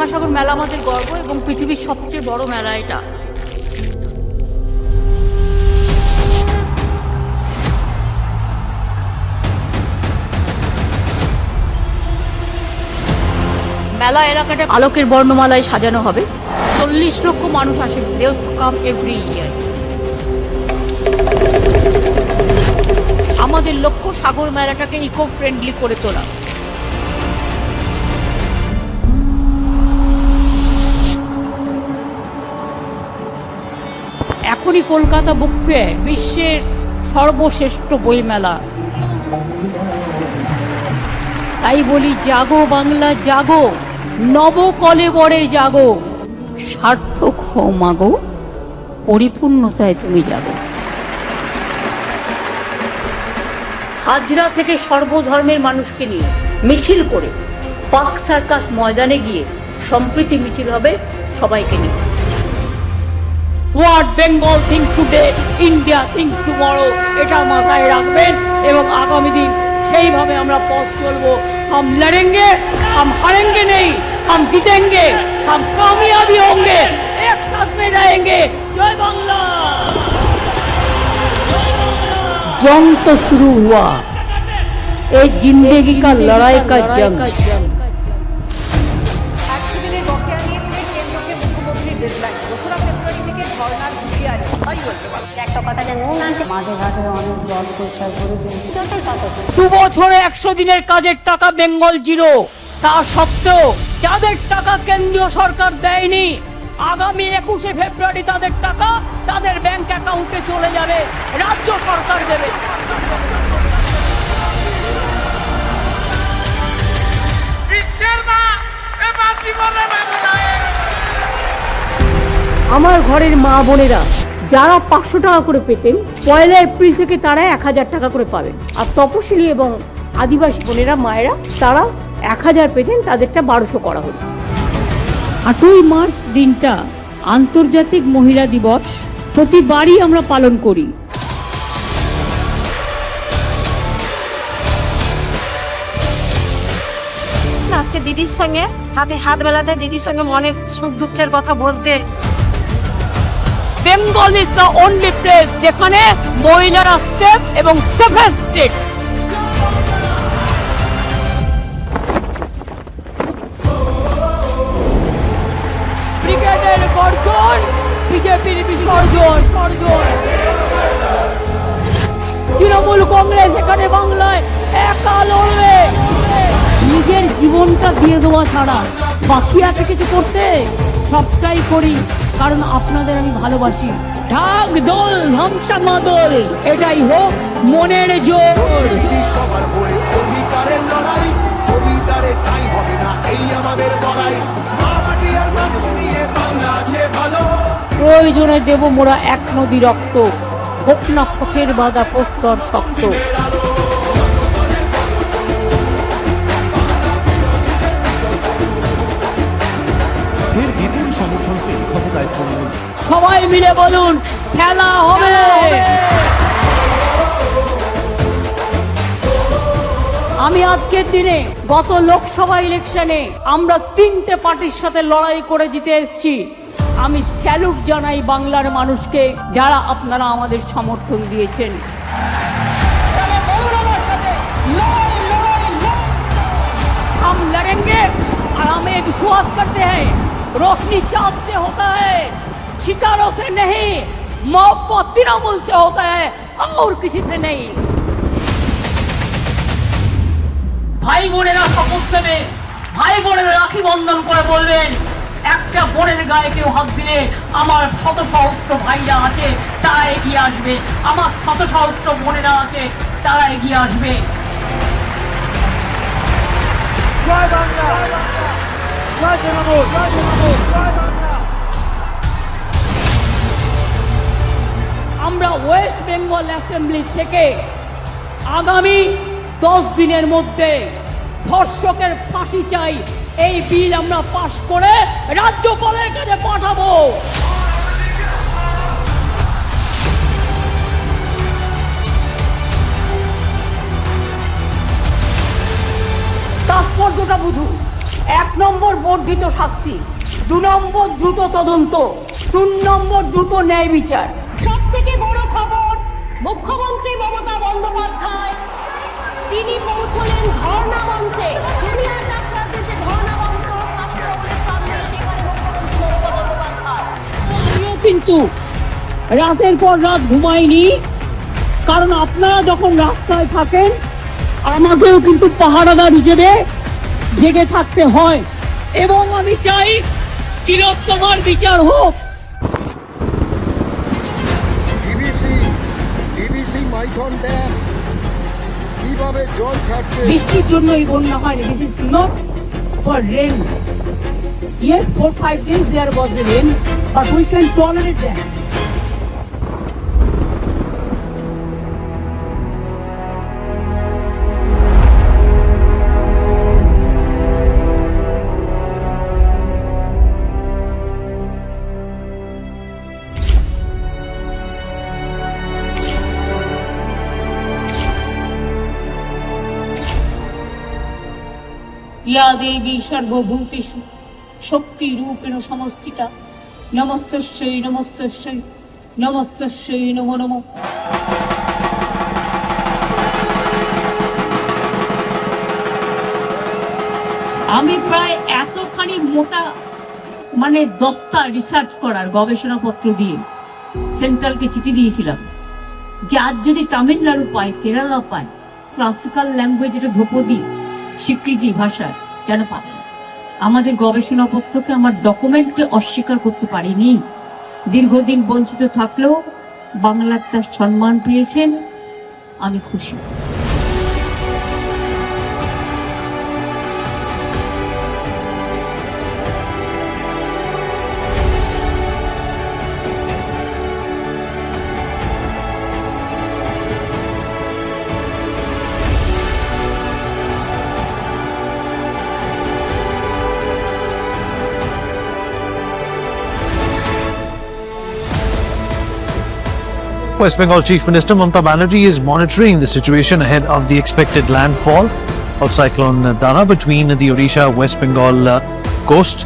গঙ্গাসাগর মেলা আমাদের গর্ব এবং পৃথিবীর সবচেয়ে বড় মেলা এটা। মেলা এলাকাটা আলোকের বর্ণমালায় সাজানো হবে। 40 লক্ষ মানুষ আসে, they used to come every year। আমাদের লক্ষ্য সাগর মেলাটাকে ইকো ফ্রেন্ডলি করে তোলা। এখনই কলকাতা বুক ফেয়ার বিশ্বের সর্বশ্রেষ্ঠ বইমেলা। তাই বলি জাগো বাংলা জাগো, নবকলেবরে জাগো, সার্থক হও মাগো, পরিপূর্ণতায় তুমি যাগো। হাজরা থেকে সর্বধর্মের মানুষকে নিয়ে মিছিল করে পার্ক সার্কাস ময়দানে গিয়ে সম্প্রীতি মিছিল হবে সবাইকে নিয়ে। What Bengal thinks today, India thinks tomorrow, এটা মাথায় রাখবেন এবং আগামী দিন সেইভাবে আমরা পথ চলবো। हम लड़ेंगे, हम हारेंगे नहीं, हम जीतेंगे, हम कामयाबी होंगे, एक साथ में रहेंगे। जय बांग्ला। जंग तो शुरू हुआ, ये जिंदगी का लड़ाई का जंग। একটা কথা যে নুন আনতে মাঠে ঘাটে অনেক জল পরিষ্কার করেছে, যতই কথা 2 বছরে 100 দিনের কাজের টাকা বেঙ্গল জিরো। তা সত্ত্বেও যাদের টাকা কেন্দ্রীয় সরকার দেয়নি, আগামী 21শে ফেব্রুয়ারি তাদের টাকা তাদের ব্যাংক অ্যাকাউন্টে চলে যাবে, রাজ্য সরকার দেবে। আমার ঘরের মা বোনেরা যারা 500 টাকা করে পেতেন, 1 এপ্রিল থেকে তারা 1000 টাকা করে পাবেন। আর তপশিলি এবং আদিবাসী বোনেরা মায়েরা তারা 1000 পেতেন, তাদেরটা 1200 করা হলো। 8ই মার্চ দিনটা আন্তর্জাতিক মহিলা দিবস, প্রতিবারই আমরা পালন করি। আজকে দিদির সঙ্গে হাতে হাত মেলাতে, দিদির সঙ্গে মনের সুখ দুঃখের কথা বলতে। Bengal is the only place যেখানে মহিলারা সেফ এবং সেফেস্ট স্টেট। ব্রিগেডের গর্জন, বিজেপির বিসর্জন। তৃণমূল কংগ্রেস এখানে বাংলায় একা লড়বে। নিজের জীবনটা দিয়ে দেওয়া ছাড়া বাকি আছে কিছু করতে? সবটাই করি কারণ আপনাদের আমি ভালোবাসি। ঢাক দোল ধ্বংসা মাদল, এটাই হোক মনের জোর। সবার হয়ে অধিকারের লড়াই, জমিদারে তাই হবে না এই আমাদের বড়াই। মা মাটি আর মানুষ নিয়ে বাংলা আছে ভালো। প্রয়োজনে দেব মোরা 1 নদী রক্ত, হোক না পথের বাধা প্রস্তর শক্ত। সবাই মিলে বলুন খেলা হবে। আমি আজকের দিনে গত লোকসভা ইলেকশনে আমরা 3টে পার্টির সাথে লড়াই করে জিতে এসেছি। আমি স্যালুট জানাই বাংলার মানুষকে, যারা আপনারা আমাদের সমর্থন দিয়েছেন। हम लड़ेंगे और हमें विश्वास करते हैं रोशनी चाँद से होता है, सितारों से नहीं, मोहब्बत तृणमूल से होता है और किसी से नहीं। ভাই বোনেরা শপথ নেবে, ভাই বোনেরা রাখি বন্ধন করে বলবেন, একটা বোনের গায়ে কেউ হাত দিলে আমার শত সহস্র ভাইরা আছে তারা এগিয়ে আসবে, আমার শত সহস্র বোনেরা আছে তারা এগিয়ে আসবে। জয় বাংলা, জয় তৃণমূল, জয় তৃণমূল, জয় বাংলা। আমরা ওয়েস্ট বেঙ্গল অ্যাসেম্বলি থেকে আগামী 10 দিনের মধ্যে ধর্ষকের ফাঁসি চাই এই বিল আমরা পাশ করে রাজ্যপালের কাছে পাঠাবো। তাৎপর্যটা বুঝুন। 1 নম্বর বর্ধিত শাস্তি, 2 নম্বর দ্রুত তদন্ত, 3 নম্বর দ্রুত ন্যায় বিচার। সব থেকে বড় খবর, মুখ্যমন্ত্রী মমতা বন্দ্যোপাধ্যায় তিনি পৌঁছলেন ধর্ণা মঞ্চে। জুনিয়র ডাক্তারদের যে ধর্ণা মঞ্চ শাসক ভবনের সামনে, সেখানে মুখ্যমন্ত্রী মমতা বন্দ্যোপাধ্যায়। আমিও কিন্তু রাতের পর রাত ঘুমাইনি, কারণ আপনারা যখন রাস্তায় থাকেন আমাকেও কিন্তু পাহারাদার হিসেবে জেগে থাকতে হয়, এবং আমি চাই তিলোত্তমার বিচার হোক। ডিবিসি মাইথন ড্যাম কিভাবে জল ছাড়ছে? বৃষ্টির জন্য এই বন্যা হয়নি। This is not for rain. Yes, 4-5 days there was a rain, but we can tolerate that. या देवी सर्वभूतेषु शक्तिरूपेण समस्थिता नमस्तस्यै नमस्तस्यै नमस्तस्यै नमो नमः। আমি প্রায় এতখানি মোটা মানে দস্তা রিসার্চ করার গবেষণাপত্র দিয়ে সেন্ট্রালকে চিঠি দিয়েছিলাম যে আজ যদি তামিলনাড়ু পায়, কেরালা পায়, ক্লাসিক্যাল ল্যাঙ্গুয়েজ এটা ধ্রুপদী স্বীকৃতি ভাষার, কেন পাবে না? আমাদের গবেষণাপত্রকে আমার ডকুমেন্টকে অস্বীকার করতে পারিনি। দীর্ঘদিন বঞ্চিত থাকলেও বাংলা একটা সম্মান পেয়েছেন, আমি খুশি। West Bengal Chief Minister Mamata Banerjee is monitoring the situation ahead of the expected landfall of Cyclone Dana between the Odisha-West Bengal coast.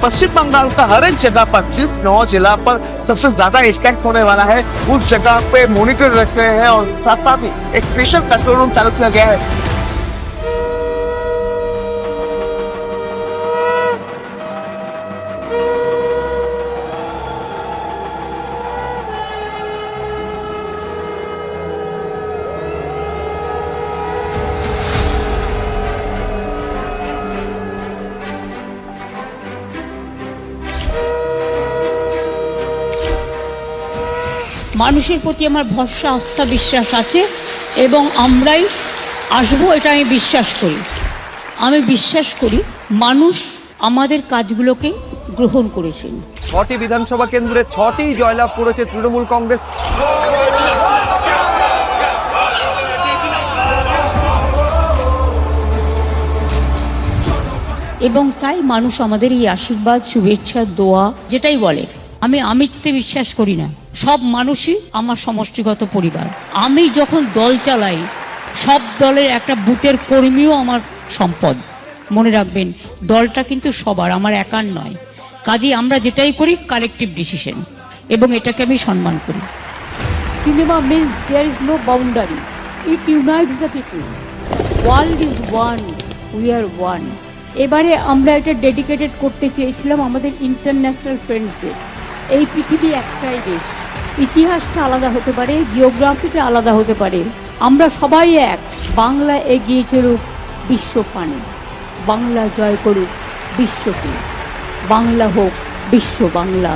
पश्चिम बंगाल का हर एक जगह पर, जिस 9 जिला पर सबसे ज्यादा इफेक्ट होने वाला है, उस जगह पे मॉनिटर रख रहे हैं और साथ साथ ही एक स्पेशल कंट्रोल रूम चालू किया गया है। মানুষের প্রতি আমার ভরসা, আস্থা, বিশ্বাস আছে এবং আমরাই আসবো, এটা আমি বিশ্বাস করি। আমি বিশ্বাস করি মানুষ আমাদের কাজগুলোকে গ্রহণ করেছেন। 6টি বিধানসভা কেন্দ্রে 6টি জয়লাভ করেছে তৃণমূল কংগ্রেস। এবং তাই মানুষ আমাদের এই আশীর্বাদ, শুভেচ্ছা, দোয়া যেটাই বলে, আমি আমিত্বে বিশ্বাস করি না। সব মানুষই আমার সমষ্টিগত পরিবার। আমি যখন দল চালাই, সব দলের একটা বুথের কর্মীও আমার সম্পদ। মনে রাখবেন, দলটা কিন্তু সবার, আমার একার নয়। কাজেই আমরা যেটাই করি কালেকটিভ ডিসিশন, এবং এটাকে আমি সম্মান করি। Cinema means there is no boundary, it unites the people. World is one, we are one. এবারে আমরা এটা ডেডিকেটেড করতে চেয়েছিলাম আমাদের ইন্টারন্যাশনাল ফ্রেন্ডসদের। এই পৃথিবী একটাই দেশ, ইতিহাসটা আলাদা হতে পারে, জিওগ্রাফিটা আলাদা হতে পারে, আমরা সবাই এক। বাংলা এগিয়ে চলুক বিশ্ব পানে, বাংলা জয় করুক বিশ্বকে, বাংলা হোক বিশ্ব Bangla.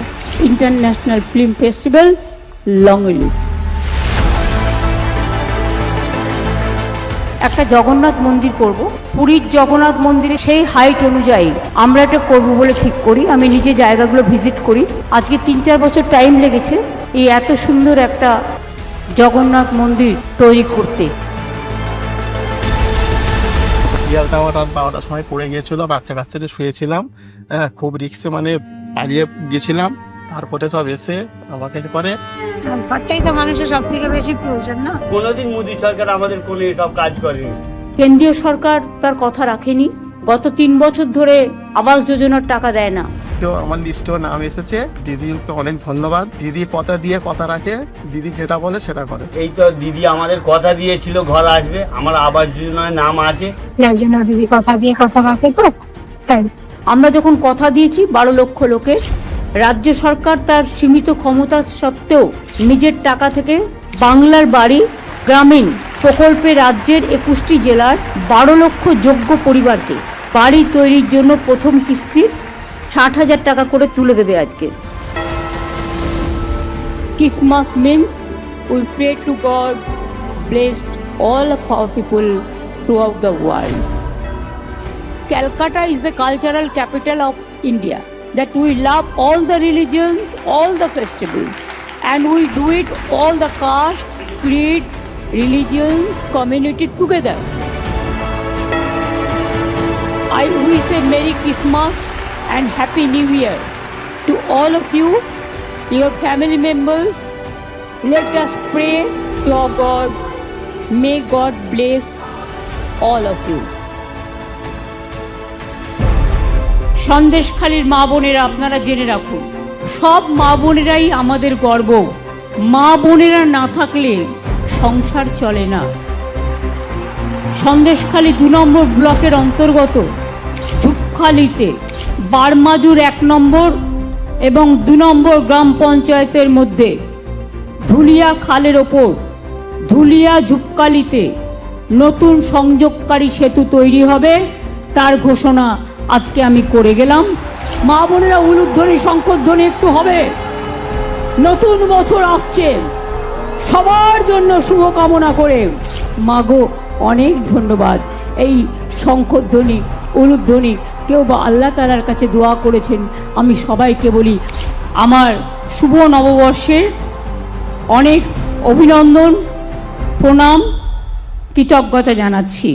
International film festival long live. একটা জগন্নাথ মন্দির করব, পুরীর জগন্নাথ মন্দিরে সেই হাইট অনুযায়ী আমরা এটা করব বলে ঠিক করি। আমি নিজে জায়গাগুলো ভিজিট করি। আজকে 3-4 বছর টাইম লেগেছে এই এত সুন্দর একটা জগন্নাথ মন্দির তৈরি করতে। শিয়ালটা রাত 12টার সময় পড়ে গিয়েছিল, বাচ্চা কাচ্চাদের শুয়েছিলাম, খুব রিক্সে মানে পালিয়ে গেছিলাম। তারপরে সব এসে আমাকে করে, ঘরটাই তো মানুষের সব থেকে বেশি প্রয়োজন না। কোনোদিন মোদী সরকার আমাদের কোলে সব কাজ করেনি। কেন্দ্রীয় সরকার তার কথা রাখেনি, গত 3 বছর ধরে আবাস যোজনার টাকা দেয় না। তো আমার লিস্টেও নাম এসেছে। দিদিকে অনেক ধন্যবাদ। দিদি কথা দিয়ে কথা রাখে, দিদি যেটা বলে সেটা করে। এই তো দিদি আমাদের কথা দিয়েছিল ঘর আসবে, আমার আবাস যোজনায় নাম আছে। একজন দিদি কথা দিয়ে কথা রাখে তো তাই। আমরা যখন কথা দিয়েছি 12 লক্ষ লোকে, রাজ্য সরকার তার সীমিত ক্ষমতা সত্ত্বেও নিজের টাকা থেকে বাংলার বাড়ি গ্রামীণ প্রকল্পে রাজ্যের 21টি জেলার 12 লক্ষ যোগ্য পরিবারকে বাড়ি তৈরির জন্য প্রথম কিস্তির 60,000 টাকা করে তুলে দেবে আজকে। Christmas means we pray to God, blessed all of our people throughout the world. Calcutta is the cultural capital of India, that we love all the religions, all the festivals, and we do it all the caste, creed, religions, community together. I wish a Merry Christmas and Happy New Year to all of you, your family members. Let us pray to our God. May God bless all of you. সন্দেশখালীর মা বোনেরা, আপনারা জেনে রাখুন, সব মা বোনেরাই আমাদের গর্ব। মা বোনেরা না থাকলে সংসার চলে না। সন্দেশখালী 2 নম্বর ব্লকের অন্তর্গত ঝুপখালিতে বারমাজুর 1 নম্বর এবং 2 নম্বর গ্রাম পঞ্চায়েতের মধ্যে ধুলিয়া খালের ওপর ধুলিয়া ঝুপখালিতে নতুন সংযোগকারী সেতু তৈরি হবে, তার ঘোষণা আজকে আমি করে গেলাম। মা বোনেরা উলুধ্বনি শঙ্খধ্বনি একটু হবে। নতুন বছর আসছে, সবার জন্য শুভকামনা করে মাগো অনেক ধন্যবাদ। এই শঙ্খধ্বনি উলুধ্বনি কেউ বা আল্লাহ তাআলার কাছে দোয়া করেছেন। আমি সবাইকে বলি আমার শুভ নববর্ষের অনেক অভিনন্দন, প্রণাম, কৃতজ্ঞতা জানাচ্ছি।